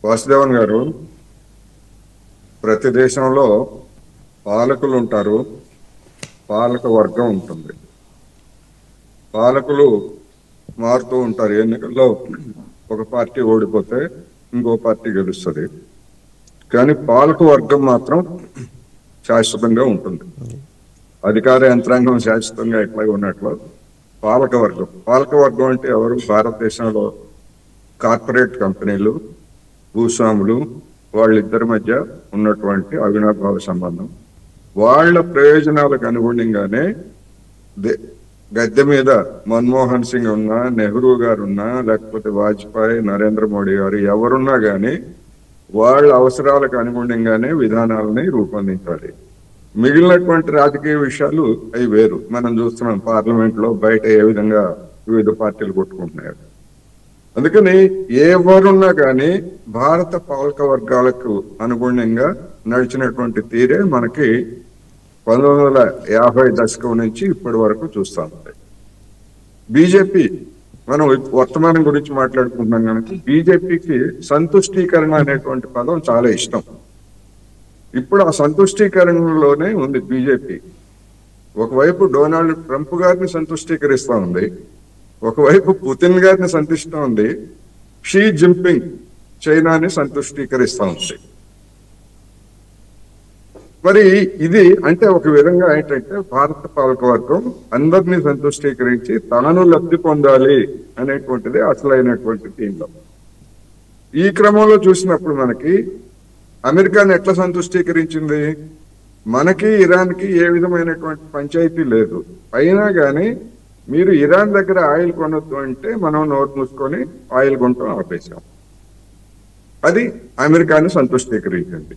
వాసుదేవన్ గారు, ప్రతి దేశంలో పాలకులు ఉంటారు, పాలక వర్గం ఉంటుంది. పాలకులు మారుతూ ఉంటారు. ఎన్నికల్లో ఒక పార్టీ ఓడిపోతే ఇంకో పార్టీ గెలుస్తుంది, కానీ పాలక వర్గం మాత్రం శాశ్వతంగా ఉంటుంది. అధికార యంత్రాంగం శాశ్వతంగా ఎట్లా ఉన్నట్లు పాలక వర్గం అంటే ఎవరు? భారతదేశంలో కార్పొరేట్ కంపెనీలు, భూస్వాములు, వాళ్ళిద్దరి మధ్య ఉన్నటువంటి అవినాభావ సంబంధం. వాళ్ళ ప్రయోజనాలకు అనుగుణంగానే గద్దె మీద మన్మోహన్ సింగ్ ఉన్నా, నెహ్రూ గారు ఉన్నా, లేకపోతే వాజ్పేయి, నరేంద్ర మోడీ గారు ఎవరున్నా కానీ వాళ్ళ అవసరాలకు అనుగుణంగానే విధానాలని రూపొందించాలి. మిగిలినటువంటి రాజకీయ విషయాలు అవి వేరు. మనం చూస్తున్నాం పార్లమెంట్ లో బయట ఏ విధంగా వివిధ పార్టీలు కొట్టుకుంటున్నారు. అందుకని ఎవరున్నా కానీ భారత పాలక వర్గాలకు అనుగుణంగా నడిచినటువంటి తీరే మనకి 1950 దశకం నుంచి ఇప్పటి వరకు చూస్తాం. బీజేపీ, మనం వర్తమానం గురించి మాట్లాడుకుంటున్నాం కనుక బీజేపీకి సంతుష్టీకరణ అనేటువంటి పదం చాలా ఇష్టం. ఇప్పుడు ఆ సంతుష్టీకరణలోనే ఉంది బీజేపీ. ఒకవైపు డొనాల్డ్ ట్రంప్ గారిని సంతుష్టీకరిస్తా ఉంది, ఒకవైపు పుతిన్ గారిని సంతుష్టిస్తూ ఉంది, షీ జిన్పింగ్ చైనాని సంతుష్టీకరిస్తా ఉంది. మరి ఇది అంటే ఒక విధంగా ఏంటంటే భారత పాలకవర్గం అందరినీ సంతుష్టీకరించి తాను లబ్ధి పొందాలి అనేటువంటిది అసలైనటువంటి దీనిలో. ఈ క్రమంలో చూసినప్పుడు మనకి అమెరికాని ఎట్లా సంతుష్టీకరించింది? మనకి ఇరాన్కి ఏ విధమైనటువంటి పంచాయతీ లేదు. అయినా కానీ మీరు ఇరాన్ దగ్గర ఆయిల్ కొనొద్దు అంటే మనం నోరు మూసుకొని ఆయిల్ కొనటం ఆపేశాం. అది అమెరికాని సంతుష్టీకరించింది.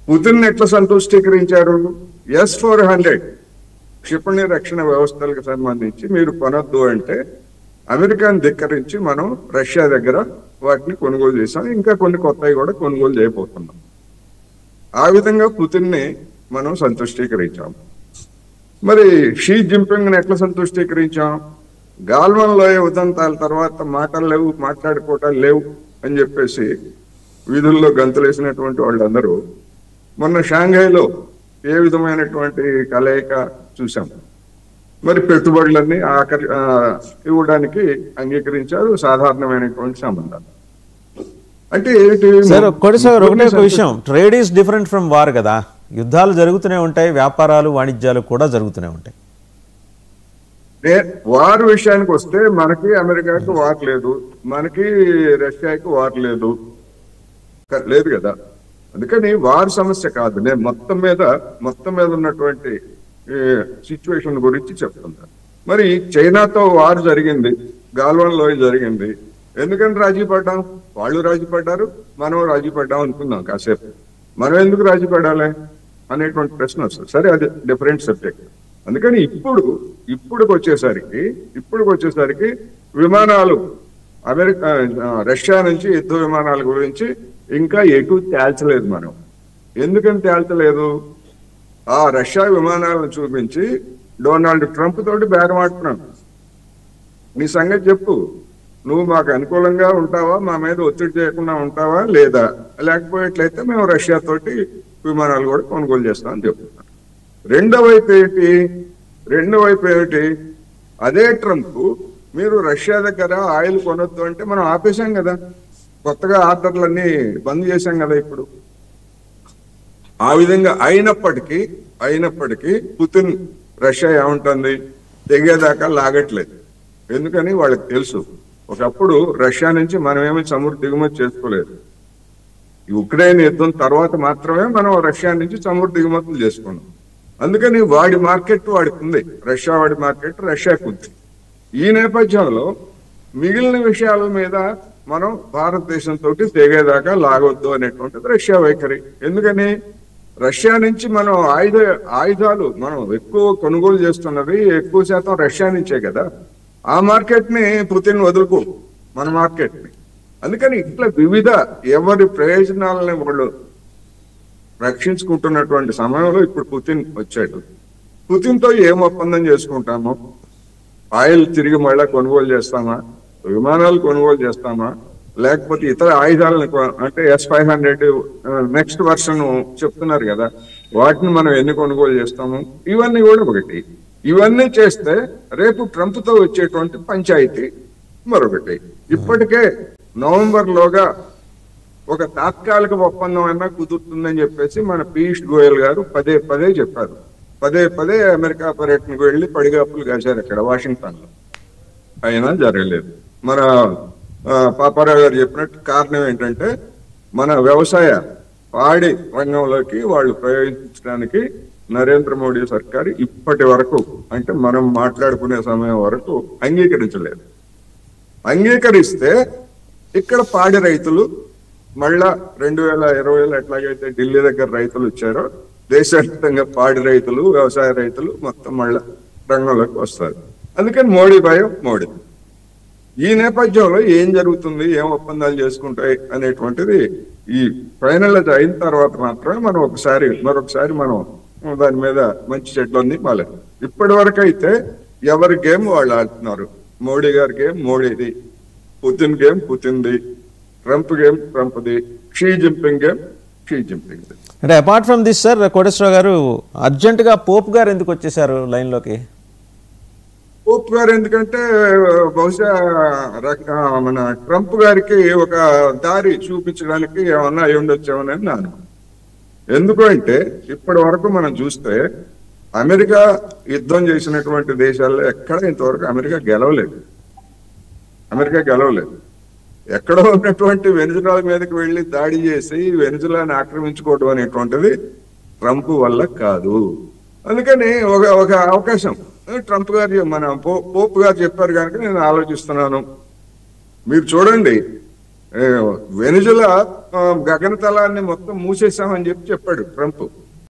పుతిన్ ఎట్లా సంతుష్టీకరించారు? S-400 క్షిపణి రక్షణ వ్యవస్థలకు సంబంధించి మీరు కొనొద్దు అంటే అమెరికాని ధిక్కరించి మనం రష్యా దగ్గర వాటిని కొనుగోలు చేసాం. ఇంకా కొన్ని కొత్తవి కూడా కొనుగోలు చేయబోతున్నాం. ఆ విధంగా పుతిన్ని మనం సంతుష్టీకరించాం. మరి షీ జిన్పింగ్ని ఎట్లా సంతుష్టీకరించాం? గాల్వన్ లోయ ఉదంతాల తర్వాత మాటలు లేవు, మాట్లాడుకోవటాలు లేవు అని చెప్పేసి వీధుల్లో గంతులేసినటువంటి వాళ్ళందరూ మొన్న షాంఘైలో ఏ విధమైనటువంటి కలయిక చూసాం. మరి పెట్టుబడులన్నీ ఇవ్వడానికి అంగీకరించారు. సాధారణమైనటువంటి సంబంధాలు అంటే ఏంటి? ఒకటే ఒక విషయం, trade is different from war కదా. యుద్ధాలు జరుగుతూనే ఉంటాయి, వ్యాపారాలు వాణిజ్యాలు కూడా జరుగుతూనే ఉంటాయి. వార్ విషయానికి వస్తే మనకి అమెరికాకి వార్ లేదు, మనకి రష్యాకి వార్ లేదు కదా. అందుకని వార్ సమస్య కాదు. నేను మొత్తం మీద ఉన్నటువంటి సిచ్యువేషన్ గురించి చెప్తున్నాను. మరి చైనాతో వార్ జరిగింది, గాల్వన్ లోయ జరిగింది. ఎందుకని రాజీ పడ్డాం? వాళ్ళు రాజీ పడ్డారు, మనం రాజీ పడ్డాం అనుకుందాం కాసేపు. మనం ఎందుకు రాజీ పడాలి అనేటువంటి ప్రశ్న వస్తుంది. సరే, అది డిఫరెంట్ సబ్జెక్ట్. అందుకని ఇప్పుడుకి వచ్చేసరికి విమానాలు రష్యా నుంచి యుద్ధ విమానాల గురించి ఇంకా ఎటు తేల్చలేదు మనం. ఎందుకని తేల్చలేదు? ఆ రష్యా విమానాలను చూపించి డొనాల్డ్ ట్రంప్ తోటి బేరమాడుతున్నాం. నీ సంగతి చెప్పు, నువ్వు మాకు అనుకూలంగా ఉంటావా, మా మీద ఒత్తిడి చేయకుండా ఉంటావా లేదా? లేకపోయేట్లయితే మేము రష్యా తోటి విమానాలు కూడా కొనుగోలు చేస్తామని చెప్తున్నాం. రెండో వైపు ఏమిటి? అదే ట్రంప్ మీరు రష్యా దగ్గర ఆయిల్ కొనొద్దు అంటే మనం ఆపేశాం కదా, కొత్తగా ఆర్డర్లన్నీ బంద్ చేశాం కదా. ఇప్పుడు ఆ విధంగా అయినప్పటికీ పుతిన్ రష్యా ఏముంటుంది, తెగేదాకా లాగట్లేదు. ఎందుకని వాళ్ళకి తెలుసు, ఒకప్పుడు రష్యా నుంచి మనమేమి చమురు దిగుమతి చేసుకోలేదు. ఈ ఉక్రెయిన్ యుద్ధం తర్వాత మాత్రమే మనం రష్యా నుంచి చమురు దిగుమతులు చేసుకున్నాం. అందుకని వాడి మార్కెట్ వాడికి ఉంది, రష్యా వాడి మార్కెట్ రష్యాకు ఉంది. ఈ నేపథ్యంలో మిగిలిన విషయాల మీద మనం భారతదేశంతో తెగేదాకా లాగొద్దు అనేటువంటిది రష్యా వైఖరి. ఎందుకని రష్యా నుంచి మనం ఆయుధాలు మనం ఎక్కువ కొనుగోలు చేస్తున్నది ఎక్కువ శాతం రష్యా నుంచే కదా. ఆ మార్కెట్ ని పుతిన్ వదులుకో, మన మార్కెట్ ని. అందుకని ఇట్లా వివిధ ఎవరి ప్రయోజనాలని వాళ్ళు రక్షించుకుంటున్నటువంటి సమయంలో ఇప్పుడు పుతిన్ వచ్చాడు. పుతిన్తో ఏం ఒప్పందం చేసుకుంటాము? ఆయిల్ తిరిగి మళ్ళా కొనుగోలు చేస్తామా? విమానాలు కొనుగోలు చేస్తామా? లేకపోతే ఇతర ఆయుధాలను అంటే S-500 నెక్స్ట్ వర్షన్ చెప్తున్నారు కదా, వాటిని మనం ఎన్ని కొనుగోలు చేస్తాము, ఇవన్నీ కూడా ఒకటి. ఇవన్నీ చేస్తే రేపు ట్రంప్ తో వచ్చేటువంటి పంచాయతీ మరొకటి. ఇప్పటికే నవంబర్ లోగా ఒక తాత్కాలిక ఒప్పందం అయినా కుదురుతుందని చెప్పేసి మన పీయూష్ గోయల్ గారు పదే పదే చెప్పారు. పదే పదే అమెరికా పర్యటనకు వెళ్ళి పడిగాపులు కాశారు అక్కడ వాషింగ్టన్ లో, అయినా జరగలేదు. మన పాపారావు గారు చెప్పినట్టు కారణం ఏంటంటే మన వ్యవసాయ పాడి రంగంలోకి వాళ్ళు ప్రయోగించడానికి నరేంద్ర మోడీ సర్కారు ఇప్పటి వరకు, అంటే మనం మాట్లాడుకునే సమయం వరకు అంగీకరించలేదు. అంగీకరిస్తే ఇక్కడ పాడి రైతులు మళ్ళా 2020లో ఎట్లాగైతే ఢిల్లీ దగ్గర రైతులు వచ్చారో దేశవ్యాప్తంగా పాడి రైతులు, వ్యవసాయ రైతులు మొత్తం మళ్ళా రంగంలోకి వస్తారు. అందుకని మోడీ భయం మోడీ. ఈ నేపథ్యంలో ఏం జరుగుతుంది, ఏం ఒప్పందాలు చేసుకుంటాయి అనేటువంటిది ఈ ఫైనలైజ్ అయిన తర్వాత మాత్రమే మనం మరొకసారి మనం దాని మీద మంచి చెడ్లన్నీ మాలేదు. ఇప్పటి వరకు అయితే ఎవరి గేమ్ వాళ్ళు ఆడుతున్నారు. మోడీ గారి గేమ్ మోడీది, పుతిన్ గేమ్ పుతిన్ది, ట్రంప్ గేమ్ ట్రంప్ది, Xi Jinping game Xi Jinping. అంటే apart from this sir, Koteswararao గారు అర్జెంటుగా పోప్ గారు ఎందుకు వచ్చేసారు లైన్లోకి? పోప్ గారు ఎందుకంటే బహుశా మన ట్రంప్ గారికి ఒక దారి చూపించడానికి ఏమన్నా అయి ఉండొచ్చామని నాను. ఎందుకంటే ఇప్పటి వరకు మనం చూస్తే అమెరికా యుద్ధం చేసినటువంటి దేశాల్లో ఎక్కడ ఇంతవరకు అమెరికా గెలవలేదు. ఎక్కడో ఉన్నటువంటి వెనిజులా మీదకి వెళ్ళి దాడి చేసి వెనిజులాని ఆక్రమించుకోవడం అనేటువంటిది ట్రంప్ వల్ల కాదు. అందుకని ఒక అవకాశం ట్రంప్ గారు, మన పోప్ గారు చెప్పారు కనుక నేను ఆలోచిస్తున్నాను. మీరు చూడండి, వెనిజులా గగనతలాన్ని మొత్తం మూసేసామని చెప్పాడు ట్రంప్.